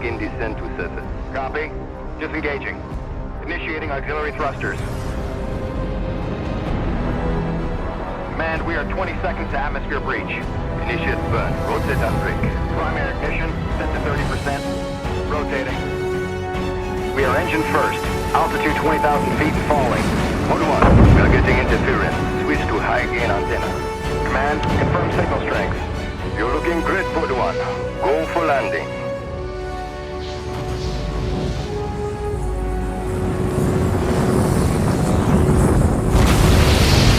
Begin descent to surface. Copy. Disengaging. Initiating auxiliary thrusters. Command, we are 20 seconds to atmosphere breach. Initiate burn. Rotate on brake. Primary ignition, set to 30%. Rotating. We are engine first. Altitude 20,000 feet and falling. Mode 1. We are getting interference. Switch to high gain antenna. Command, confirm signal strength. You're looking great, Mode 1. Go for landing.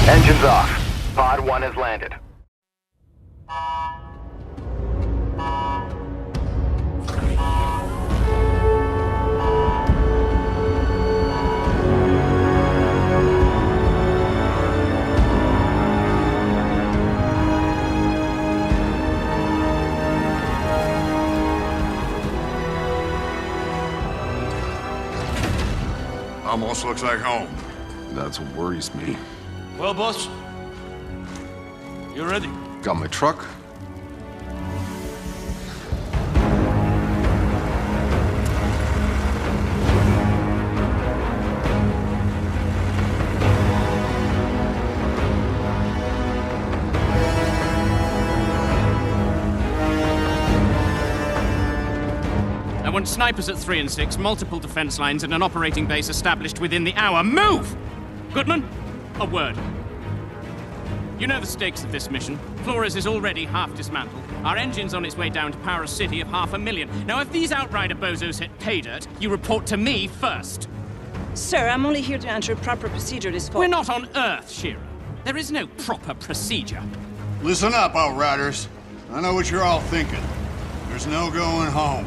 Engines off. Pod 1 has landed. Almost looks like home. That's what worries me. Well, boss, you ready? Got my truck. I want snipers at 3 and 6, multiple defense lines, and an operating base established within the hour. Move! Goodman, a word. You know the stakes of this mission. Flores is already half dismantled. Our engine's on its way down to power a city of 500,000. Now, if these outrider bozos hit pay dirt, you report to me first. Sir, I'm only here to ensure proper procedure is followed. We're not on Earth, Shira. There is no proper procedure. Listen up, Outriders. I know what you're all thinking. There's no going home.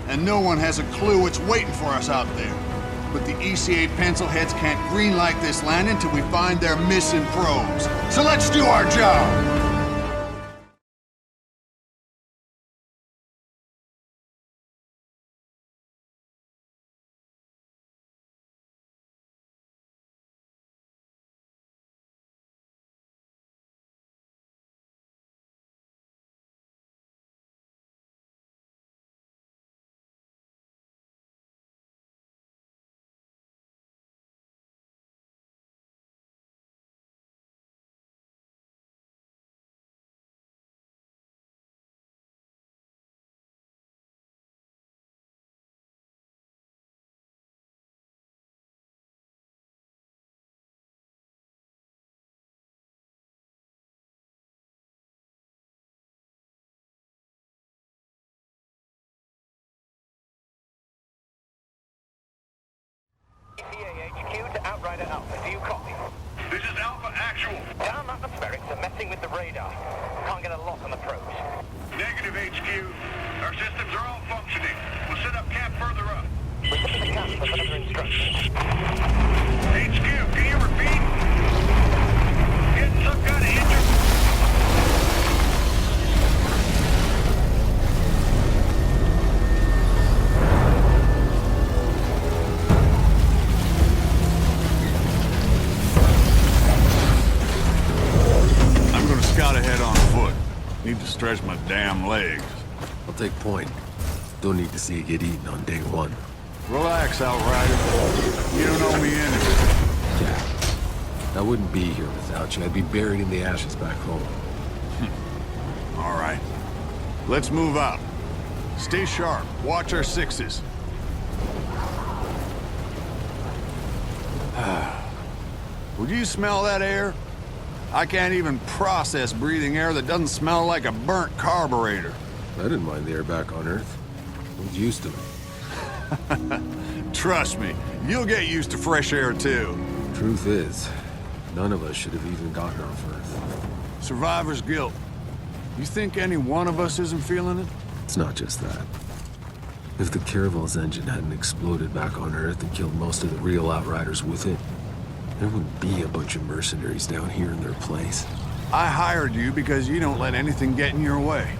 And no one has a clue what's waiting for us out there. But the ECA pencilheads can't greenlight this landing till we find their missing probes. So let's do our job! ECA HQ to Outrider Alpha. Do you copy? This is Alpha Actual. Down atmospherics are messing with the radar. Can't get a lock on the probes. Negative HQ. Our systems are all functioning. We'll set up camp further up. Return to the camp for further instructions. HQ, can you repeat? Getting some kind of injury? Scout ahead on foot. Need to stretch my damn legs. I'll take point. Don't need to see you get eaten on day one. Relax, Outrider. You don't owe me anything. Yeah. I wouldn't be here without you. I'd be buried in the ashes back home. All right. Let's move out. Stay sharp. Watch our sixes. Would you smell that air? I can't even process breathing air that doesn't smell like a burnt carburetor. I didn't mind the air back on Earth. I was used to it. Trust me, you'll get used to fresh air too. Truth is, none of us should have even gotten off Earth. Survivor's guilt. You think any one of us isn't feeling it? It's not just that. If the Caravel's engine hadn't exploded back on Earth and killed most of the real Outriders with it, there wouldn't be a bunch of mercenaries down here in their place. I hired you because you don't let anything get in your way.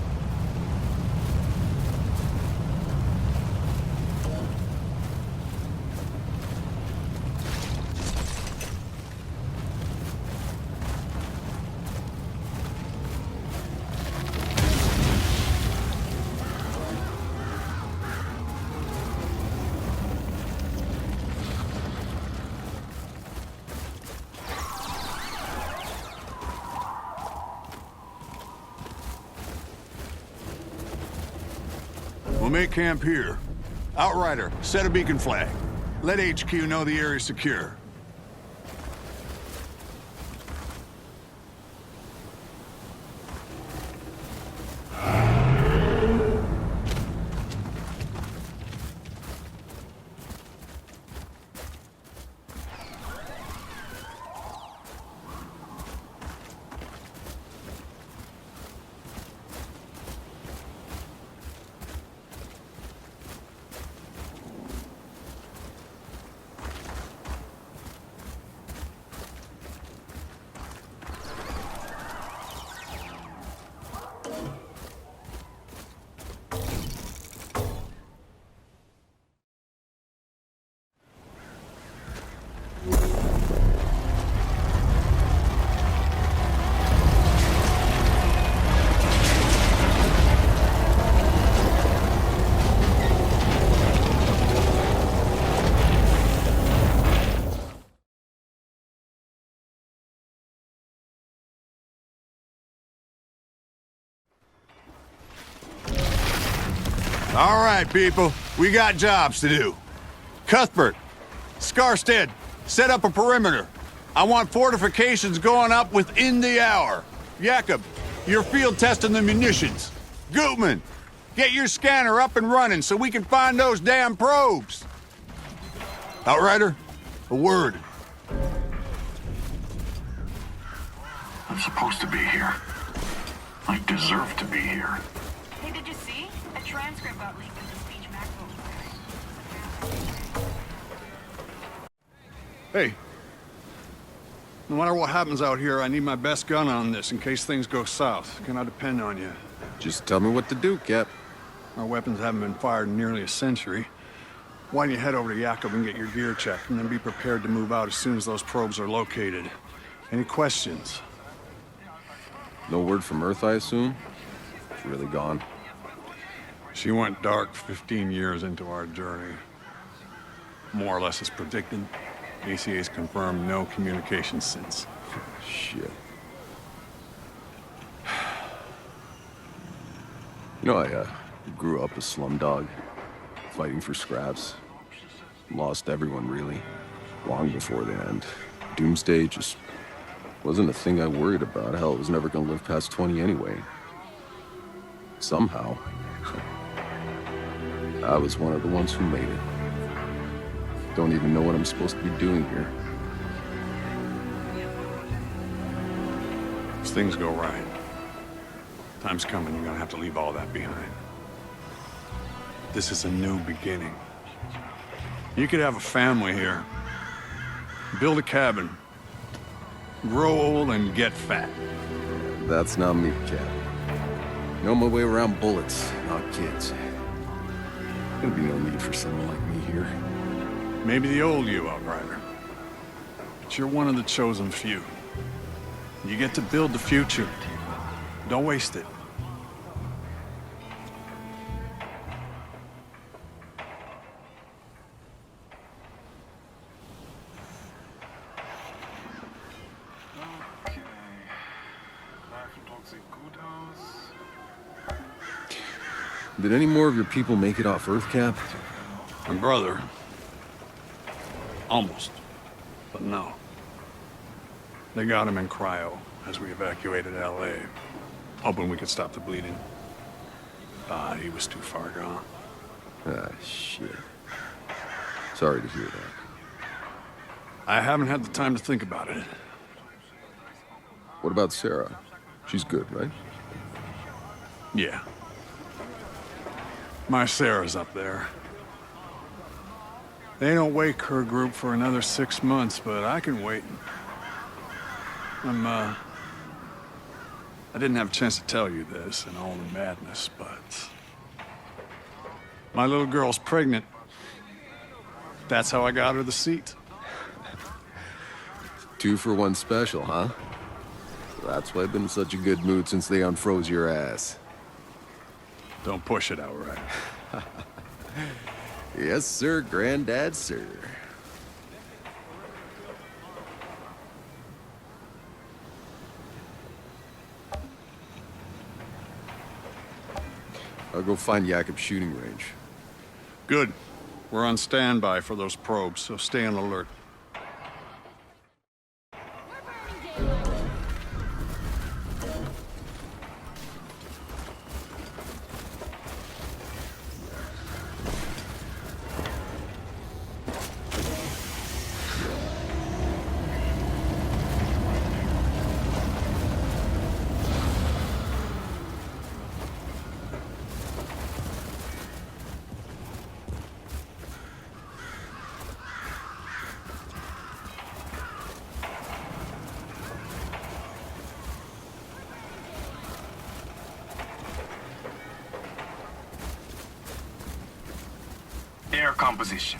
We'll make camp here. Outrider, set a beacon flag. Let HQ know the area's secure. All right, people. We got jobs to do. Cuthbert, Scarstead, set up a perimeter. I want fortifications going up within the hour. Jakob, you're field testing the munitions. Gutman, get your scanner up and running so we can find those damn probes. Outrider, a word. I'm supposed to be here. I deserve to be here. Hey, did you see? A transcript got leaked in the speech macro. Hey. No matter what happens out here, I need my best gun on this in case things go south. Can I depend on you? Just tell me what to do, Cap. Our weapons haven't been fired in nearly a century. Why don't you head over to Jakob and get your gear checked, and then be prepared to move out as soon as those probes are located. Any questions? No word from Earth, I assume? It's really gone. She went dark 15 years into our journey. More or less as predicted. ACA's confirmed no communication since. Shit. You know, I grew up a slumdog, fighting for scraps. Lost everyone, really, long before the end. Doomsday just wasn't a thing I worried about. Hell, I was never gonna live past 20 anyway. Somehow, I was one of the ones who made it. Don't even know what I'm supposed to be doing here. As things go right, time's coming, you're gonna have to leave all that behind. This is a new beginning. You could have a family here, build a cabin, grow old and get fat. That's not me, Cap. Know my way around bullets, not kids. There'll be no need for someone like me here. Maybe the old you, Outrider. But you're one of the chosen few. You get to build the future. Don't waste it. Okay. Waffendog sieht gut aus. Did any more of your people make it off Earth, Cap? My brother. Almost. But no. They got him in cryo as we evacuated LA, hoping we could stop the bleeding. He was too far gone. Ah, shit. Sorry to hear that. I haven't had the time to think about it. What about Sarah? She's good, right? Yeah. My Sarah's up there. They don't wake her group for another 6 months, but I can wait. I didn't have a chance to tell you this in all the madness, but my little girl's pregnant. That's how I got her the seat. 2 for 1 special, huh? That's why I've been in such a good mood since they unfroze your ass. Don't push it, Outrider. Yes, sir, Granddad, sir. I'll go find Jakob's shooting range. Good. We're on standby for those probes, so stay on alert. Air composition.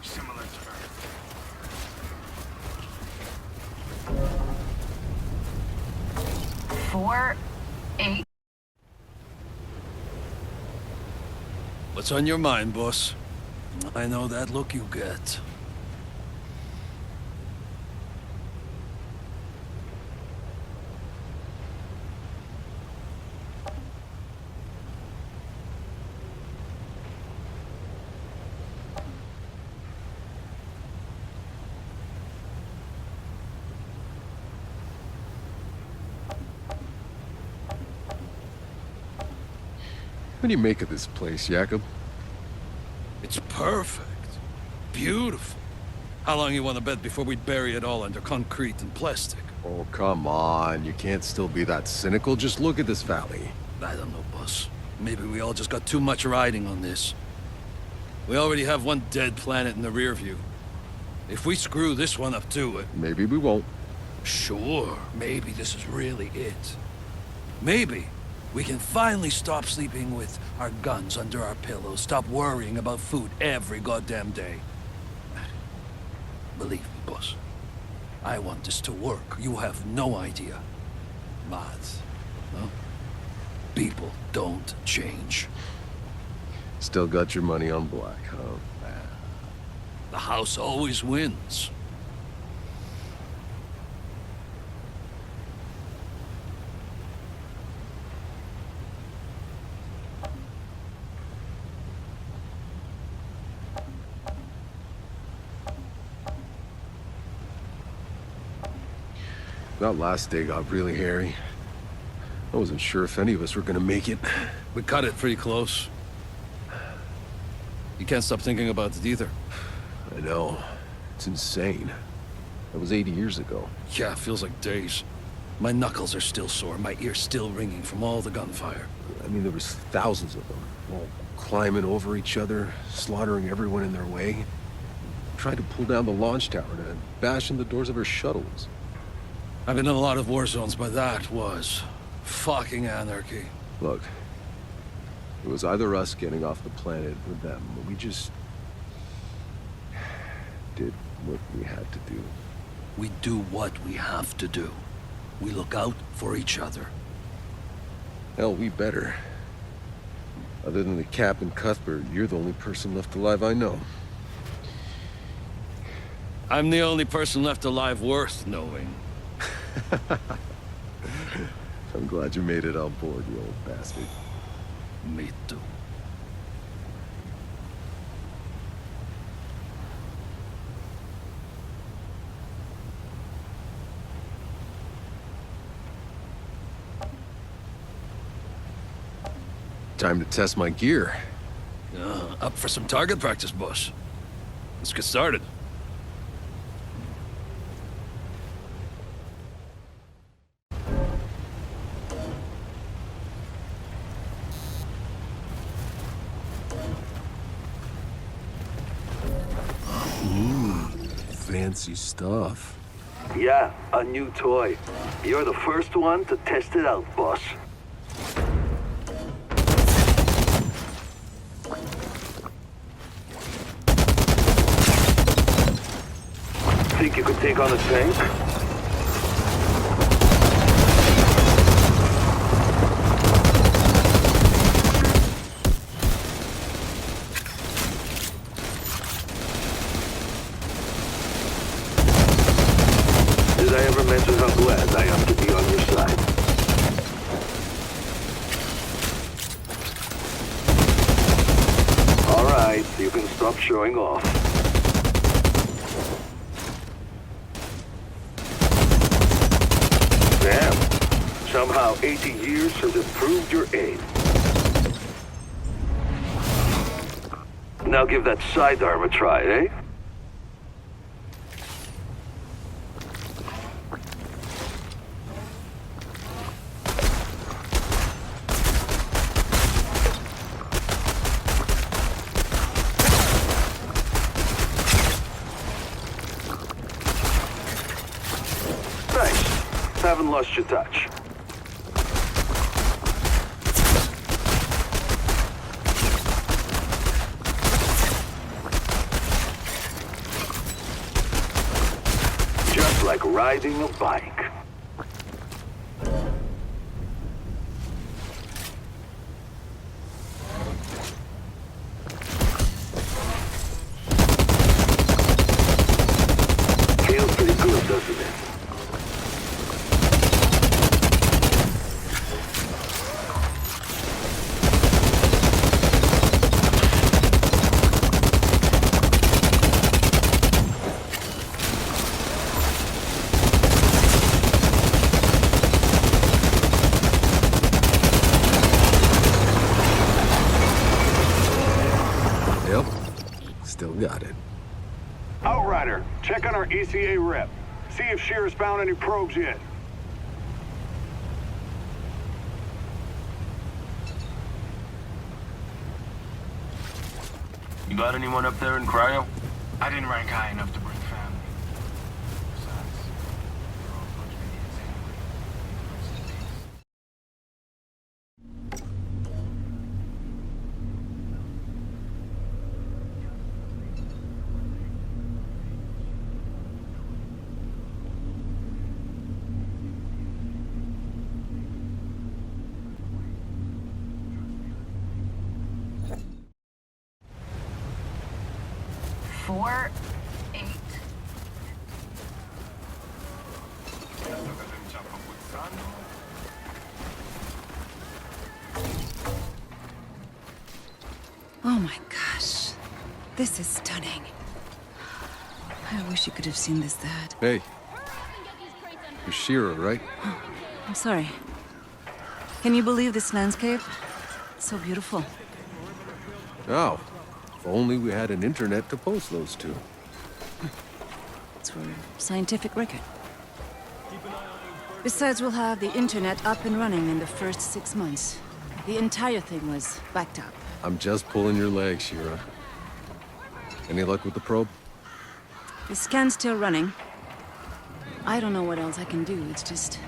Similar to Earth. 4, 8. What's on your mind, boss? I know that look you get. What do you make of this place, Jakob? It's perfect. Beautiful. How long you want to bet before we bury it all under concrete and plastic? Oh, come on. You can't still be that cynical. Just look at this valley. I don't know, boss. Maybe we all just got too much riding on this. We already have one dead planet in the rear view. If we screw this one up too, Maybe we won't. sure, maybe this is really it. Maybe we can finally stop sleeping with our guns under our pillows, stop worrying about food every goddamn day. Believe me, boss. I want this to work. You have no idea. But, well, people don't change. Still got your money on black, huh? The house always wins. That last day got really hairy. I wasn't sure if any of us were gonna make it. We cut it pretty close. You can't stop thinking about it either. I know. It's insane. That was 80 years ago. Yeah, it feels like days. My knuckles are still sore, my ears still ringing from all the gunfire. I mean, there was thousands of them, all climbing over each other, slaughtering everyone in their way. Tried to pull down the launch tower to bash in the doors of our shuttles. I've been in a lot of war zones, but that was fucking anarchy. Look, it was either us getting off the planet or them. We just did what we had to do. We do what we have to do. We look out for each other. Hell, we better. Other than the Cap and Cuthbert, you're the only person left alive I know. I'm the only person left alive worth knowing. I'm glad you made it on board, you old bastard. Me too. Time to test my gear. Up for some target practice, boss. Let's get started. Fancy stuff. Yeah, a new toy. You're the first one to test it out, boss. Think you could take on a tank? Did I ever mention how glad I am to be on your side? stop showing off. Damn. Somehow 80 years has improved your aim. Now give that sidearm a try, eh? Nice. Haven't lost your touch. Just like riding a bike. Feels pretty good, doesn't it? Yep. Still got it. Outrider, check on our ECA rep. See if Shearer's found any probes yet. You got anyone up there in cryo? I didn't rank high enough to bring family. Besides, they're all bunch of idiots anyway. Four, 8. Oh my gosh. This is stunning. I wish you could have seen this, Dad. Hey. You're Shearer, right? I'm sorry. Can you believe this landscape? It's so beautiful. Oh. If only we had an internet to post those to. It's for scientific record. Besides, we'll have the internet up and running in the first 6 months. The entire thing was backed up. I'm just pulling your leg, Shearer. Any luck with the probe? The scan's still running. I don't know what else I can do. It's just...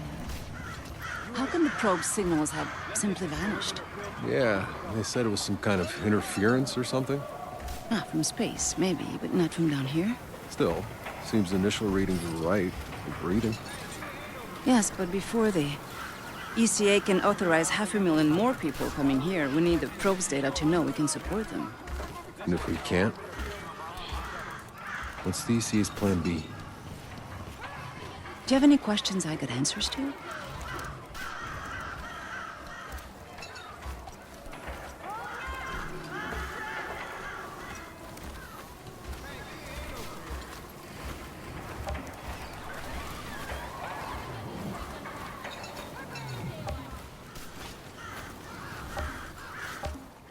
How come the probe signals have simply vanished? Yeah, they said it was some kind of interference or something. Ah, from space, maybe, but not from down here. Still, seems the initial readings were right. We're breathing. Yes, but before the ECA can authorize 500,000 more people coming here, we need the probe's data to know we can support them. And if we can't? What's the ECA's plan B? Do you have any questions I got answers to?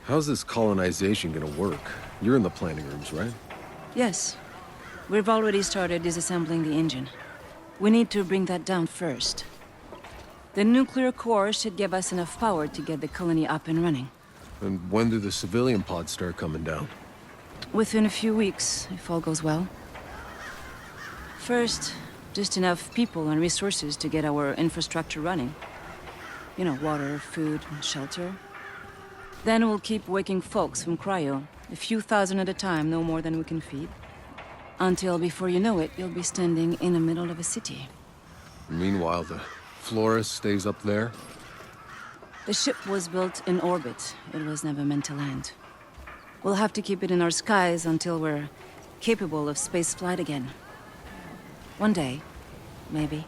How's this colonization gonna work? You're in the planning rooms, right? Yes. We've already started disassembling the engine. We need to bring that down first. The nuclear core should give us enough power to get the colony up and running. And when do the civilian pods start coming down? Within a few weeks, if all goes well. First, just enough people and resources to get our infrastructure running. You know, water, food, and shelter. Then we'll keep waking folks from cryo, a few thousand at a time, no more than we can feed. Until, before you know it, you'll be standing in the middle of a city. Meanwhile, the Flores stays up there? The ship was built in orbit. It was never meant to land. We'll have to keep it in our skies until we're capable of space flight again. One day, maybe.